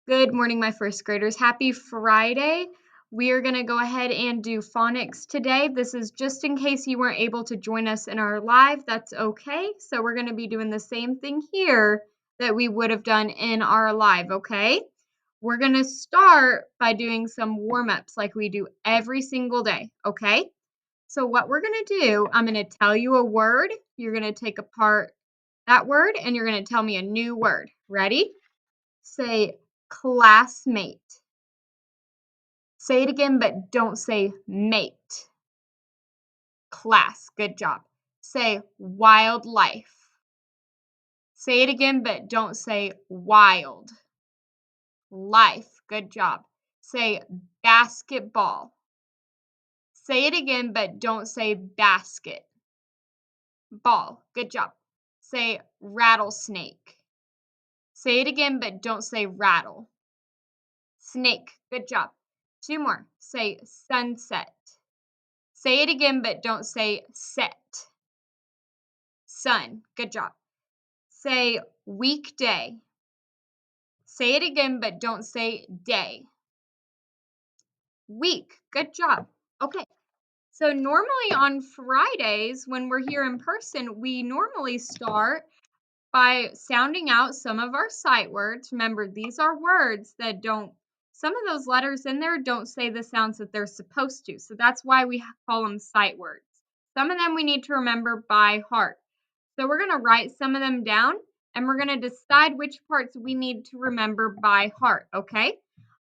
Good morning, my first graders. Happy Friday. We are going to go ahead and do phonics today. This is just in case you weren't able to join us in our live. That's okay. So we're going to be doing the same thing here that we would have done in our live, okay? We're going to start by doing some warm-ups like we do every single day, okay? So what we're going to do, I'm going to tell you a word. You're going to take apart that word and you're going to tell me a new word. Ready? Say classmate. Say it again, but don't say mate. Class. Good job. Say wildlife. Say it again, but don't say wild. Life. Good job. Say basketball. Say it again, but don't say basket. Ball. Good job. Say rattlesnake. Say it again, but don't say rattle. Snake. Good job. Two more. Say sunset. Say it again, but don't say set. Sun. Good job. Say weekday. Say it again, but don't say day. Week. Good job. Okay. So normally on Fridays, when we're here in person, we normally start by sounding out some of our sight words. Remember, these are words that some of those letters in there don't say the sounds that they're supposed to. So that's why we call them sight words. Some of them we need to remember by heart. So we're going to write some of them down and we're going to decide which parts we need to remember by heart, okay?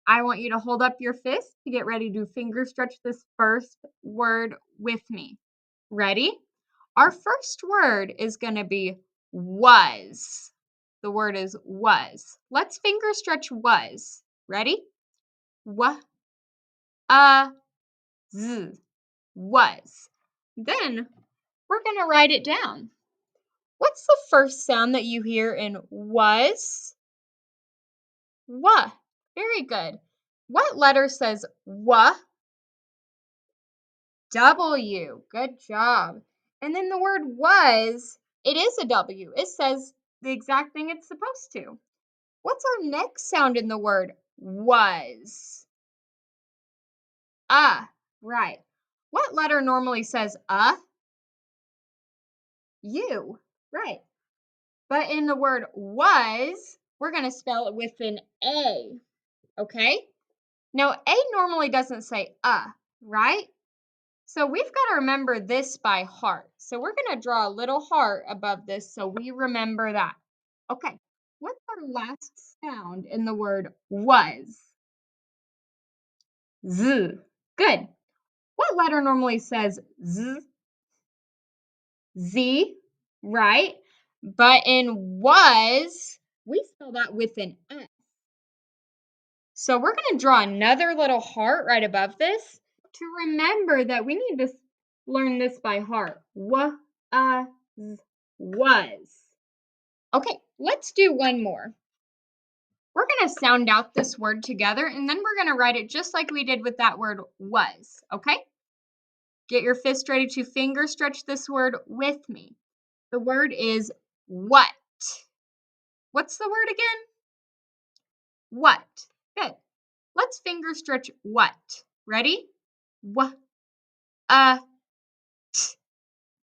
I want you to hold up your fist to get ready to finger stretch this first word with me. Ready? Our first word is going to be was. The word is was. Let's finger stretch was. Ready? Was. Was. Then we're going to write it down. What's the first sound that you hear in was? Wa. Very good. What letter says wa? W. Good job. And then the word was, it is a W. It says the exact thing it's supposed to. What's our next sound in the word was? Right. What letter normally says U. Right. But in the word was, we're going to spell it with an A. Okay? Now, A normally doesn't say right? So we've got to remember this by heart. So we're going to draw a little heart above this so we remember that. Okay, what's our last sound in the word was? Z. Good. What letter normally says Z? Z, right? But in was, we spell that with an S. So we're going to draw another little heart right above this to remember that we need to learn this by heart. Was. Okay, let's do one more. We're going to sound out this word together, and then we're going to write it just like we did with that word was, okay? Get your fist ready to finger stretch this word with me. The word is what. What's the word again? What. Good. Let's finger stretch what. Ready? What.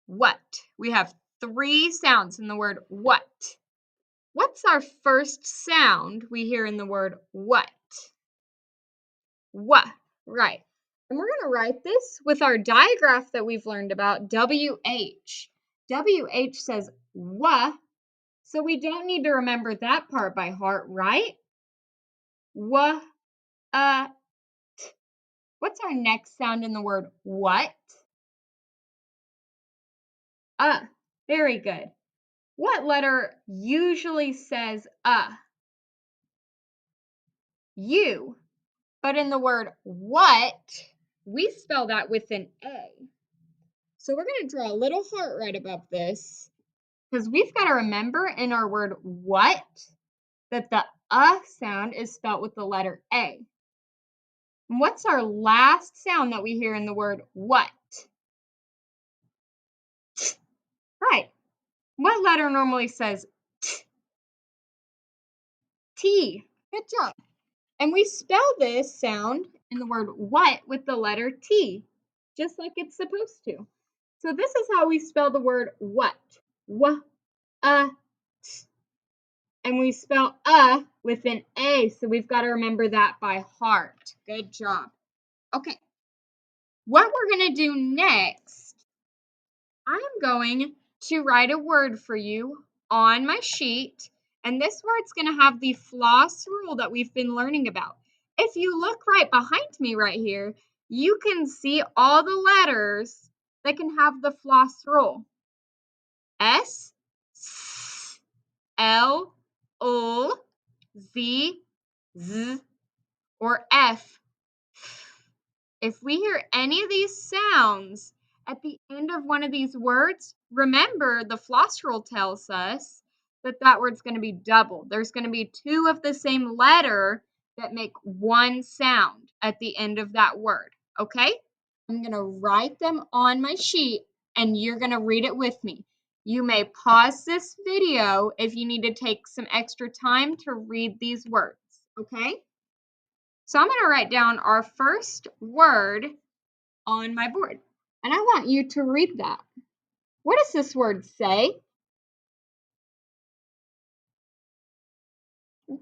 What. We have 3 sounds in the word what. What's our first sound we hear in the word what? What. Right. And we're going to write this with our digraph that we've learned about, WH. WH says what, so we don't need to remember that part by heart, right? What. What's our next sound in the word what? Very good. What letter usually says U? But in the word what, we spell that with an A. So we're going to draw a little heart right above this because we've got to remember in our word what that the sound is spelled with the letter A. And what's our last sound that we hear in the word what? Right. What letter normally says T? Good job. And we spell this sound in the word what with the letter T, just like it's supposed to. So this is how we spell the word what. T. And we spell with an A, so we've got to remember that by heart. Good job. Okay, what we're going to do next, I'm going to write a word for you on my sheet, and this word's going to have the floss rule that we've been learning about. If you look right behind me right here, you can see all the letters that can have the floss rule. S, S, L, O, Z, Z, or F. If we hear any of these sounds at the end of one of these words, remember the floss rule tells us that that word's going to be doubled. There's going to be two of the same letter that make one sound at the end of that word, okay? I'm going to write them on my sheet and you're going to read it with me. You may pause this video if you need to take some extra time to read these words, okay? So I'm going to write down our first word on my board. And I want you to read that. What does this word say?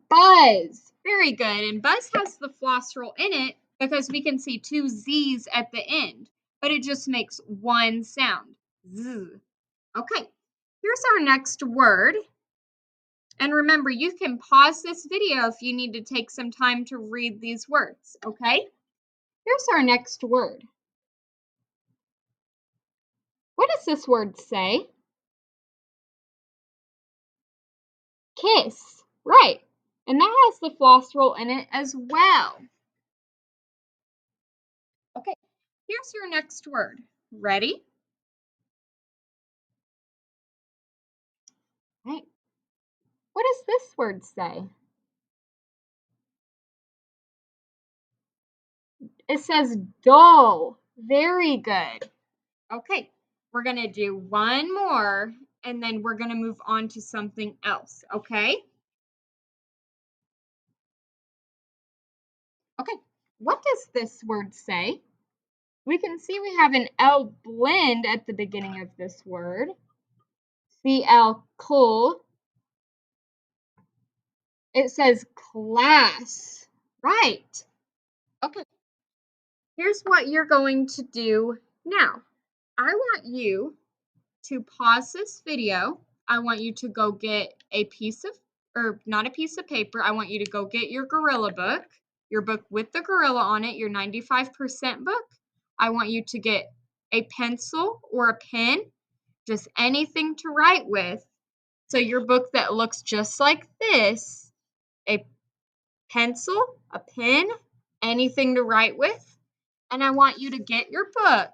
Buzz. Very good. And buzz has the floss rule in it because we can see two Z's at the end, but it just makes one sound. Z. Okay, here's our next word. And remember, you can pause this video if you need to take some time to read these words, okay? Here's our next word. What does this word say? Kiss. Right. And that has the floss rule in it as well. Okay, here's your next word. Ready? Right. What does this word say? It says dull. Very good. Okay, we're going to do one more and then we're going to move on to something else, okay? Okay, what does this word say? We can see we have an L blend at the beginning of this word. CL, cool. It says class. Right. Okay. Here's what you're going to do now. I want you to pause this video. I want you to go get a piece of, or not a piece of paper. I want you to go get your gorilla book, your book with the gorilla on it, your 95% book. I want you to get a pencil or a pen, just anything to write with. So your book that looks just like this, a pencil, a pen, anything to write with. And I want you to get your book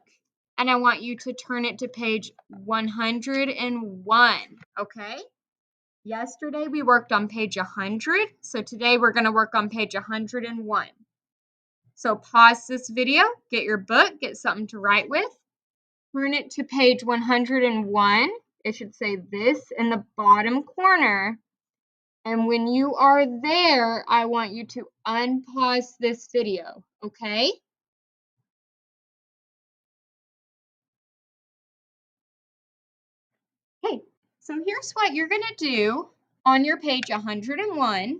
and I want you to turn it to page 101, okay? Yesterday we worked on page 100, so today we're going to work on page 101. So pause this video, get your book, get something to write with, turn it to page 101. It should say this in the bottom corner. And when you are there, I want you to unpause this video, okay? Okay, so here's what you're going to do on your page 101.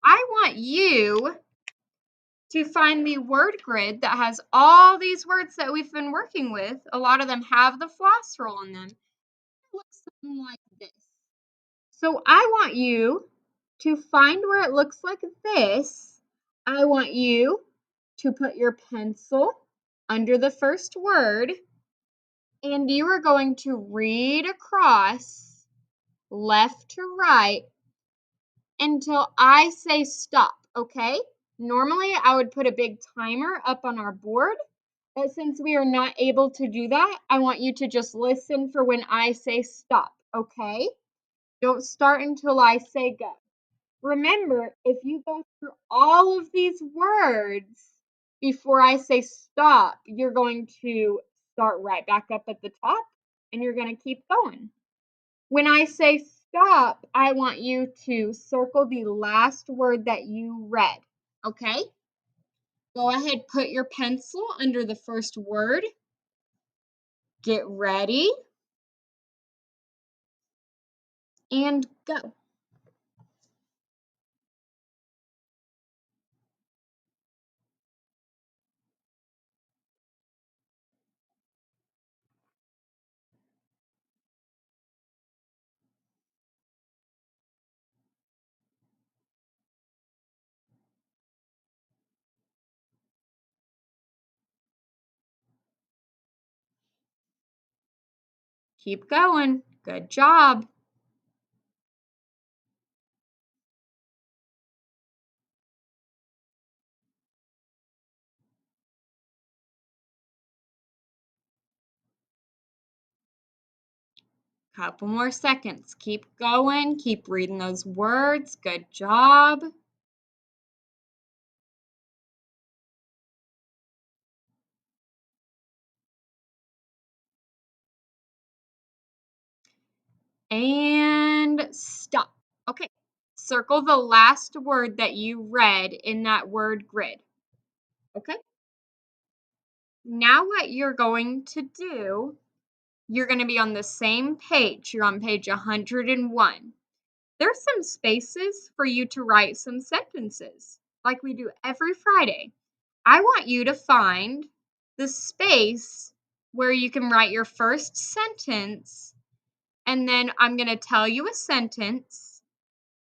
I want you to find the word grid that has all these words that we've been working with. A lot of them have the floss roll in them. It looks something like this. So I want you to find where it looks like this. I want you to put your pencil under the first word, and you are going to read across left to right until I say stop, okay? Normally, I would put a big timer up on our board, but since we are not able to do that, I want you to just listen for when I say stop, okay? Don't start until I say go. Remember, if you go through all of these words before I say stop, you're going to start right back up at the top and you're going to keep going. When I say stop, I want you to circle the last word that you read. Okay? Go ahead, put your pencil under the first word. Get ready and go. Keep going. Good job. Couple more seconds. Keep going. Keep reading those words. Good job. And stop. Okay. Circle the last word that you read in that word grid. Okay. Now what you're going to do, you're going to be on the same page. You're on page 101. There's some spaces for you to write some sentences like we do every Friday. I want you to find the space where you can write your first sentence, and then I'm going to tell you a sentence,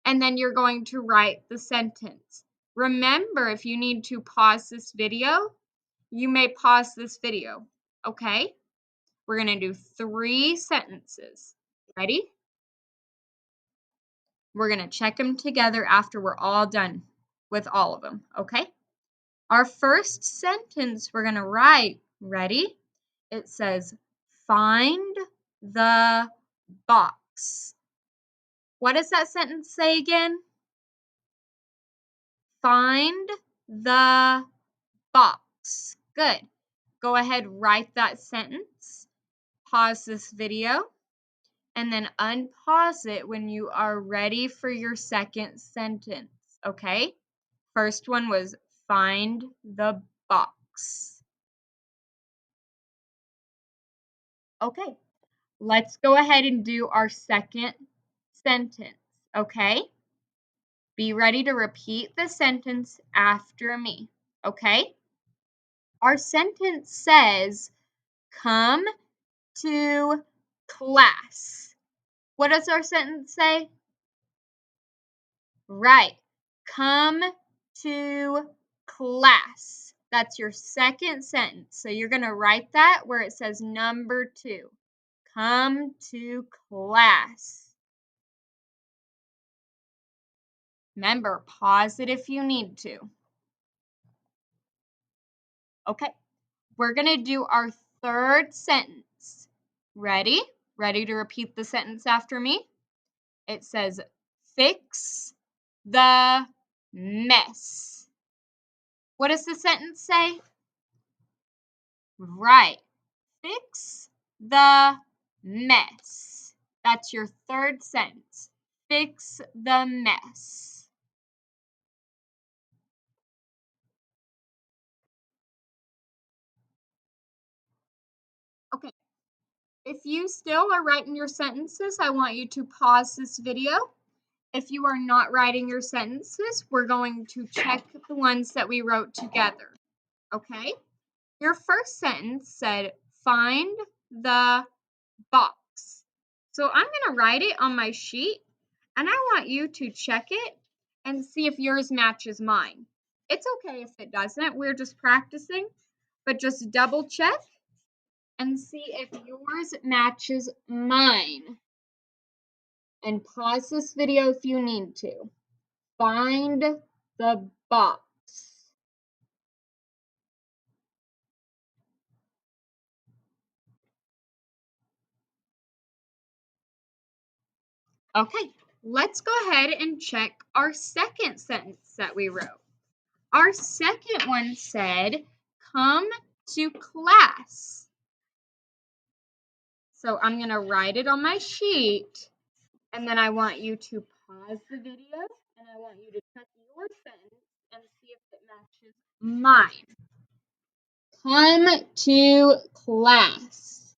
and then you're going to write the sentence. Remember, if you need to pause this video, you may pause this video, okay? We're going to do 3 sentences. Ready? We're going to check them together after we're all done with all of them, okay? Our first sentence we're going to write, ready? It says, find the box. What does that sentence say again? Find the box. Good. Go ahead, write that sentence. Pause this video. And then unpause it when you are ready for your second sentence, okay? First one was find the box. Okay, let's go ahead and do our second sentence, okay? Be ready to repeat the sentence after me, okay? Our sentence says, come to class. What does our sentence say? Right. Come to class. That's your second sentence. So you're going to write that where it says number 2. Come to class. Remember, pause it if you need to. Okay. We're going to do our third sentence. Ready? Ready to repeat the sentence after me? It says, fix the mess. What does the sentence say? Right. Fix the mess. That's your third sentence. Fix the mess. Okay. If you still are writing your sentences, I want you to pause this video. If you are not writing your sentences, we're going to check the ones that we wrote together. Okay? Your first sentence said, find the box. So I'm going to write it on my sheet, and I want you to check it and see if yours matches mine. It's okay if it doesn't. We're just practicing, but just double check and see if yours matches mine. And pause this video if you need to. Find the box. Okay, let's go ahead and check our second sentence that we wrote. Our second one said, come to class. So I'm going to write it on my sheet, and then I want you to pause the video, and I want you to check your sentence and see if mine. Come to class.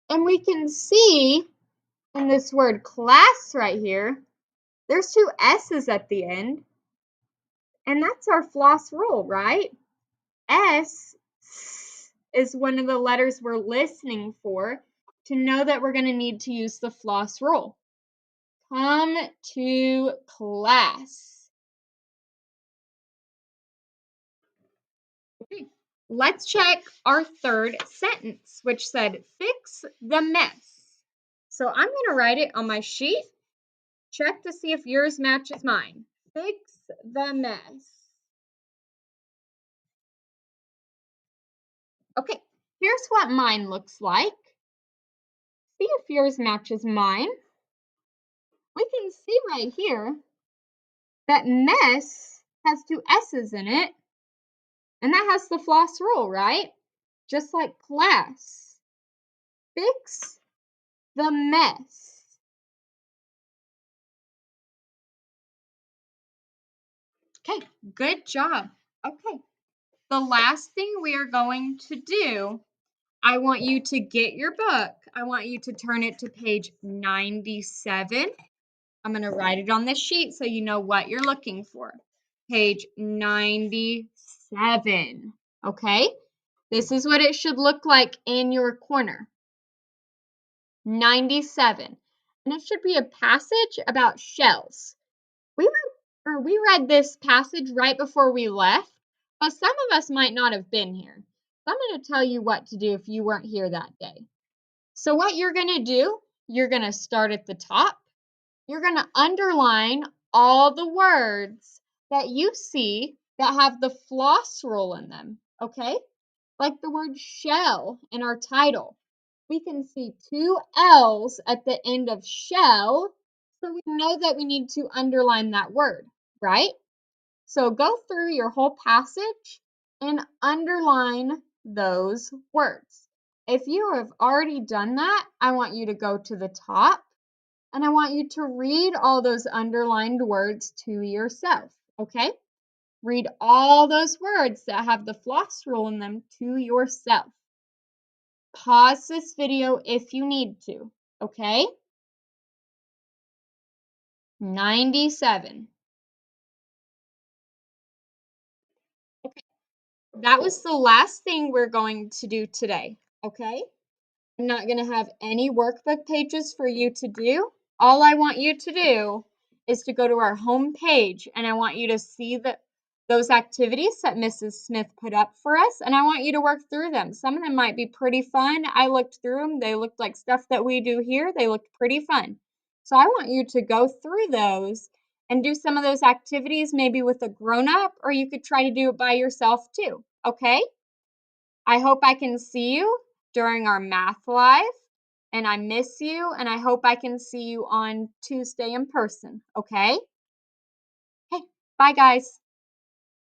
And we can see in this word class right here, there's two S's at the end. And that's our floss rule, right? S is one of the letters we're listening for to know that we're going to need to use the floss rule. Come to class. Okay, let's check our third sentence, which said, fix the mess. So I'm going to write it on my sheet. Check to see if yours matches mine. Fix the mess. Okay, here's what mine looks like. See if yours matches mine. We can see right here that mess has two S's in it, and that has the floss rule, right? Just like class. Fix the mess. Okay, good job. Okay, the last thing we are going to do, I want you to get your book. I want you to turn it to page 97. I'm going to write it on this sheet so you know what you're looking for. Page 97. Okay? This is what it should look like in your corner. 97. And it should be a passage about shells. We read this passage right before we left, but some of us might not have been here. So I'm going to tell you what to do if you weren't here that day. So what you're going to do, you're going to start at the top. You're going to underline all the words that you see that have the floss rule in them, okay? Like the word shell in our title. We can see two L's at the end of shell, so we know that we need to underline that word, right? So go through your whole passage and underline those words. If you have already done that, I want you to go to the top and I want you to read all those underlined words to yourself, okay? Read all those words that have the floss rule in them to yourself. Pause this video if you need to, okay? 97. Okay, that was the last thing we're going to do today, okay? I'm not going to have any workbook pages for you to do. All I want you to do is to go to our home page, and I want you to see those activities that Mrs. Smith put up for us, and I want you to work through them. Some of them might be pretty fun. I looked through them. They looked like stuff that we do here. They looked pretty fun. So I want you to go through those and do some of those activities maybe with a grown-up, or you could try to do it by yourself too, okay? I hope I can see you during our math live, and I miss you, and I hope I can see you on Tuesday in person, okay? Okay, bye guys.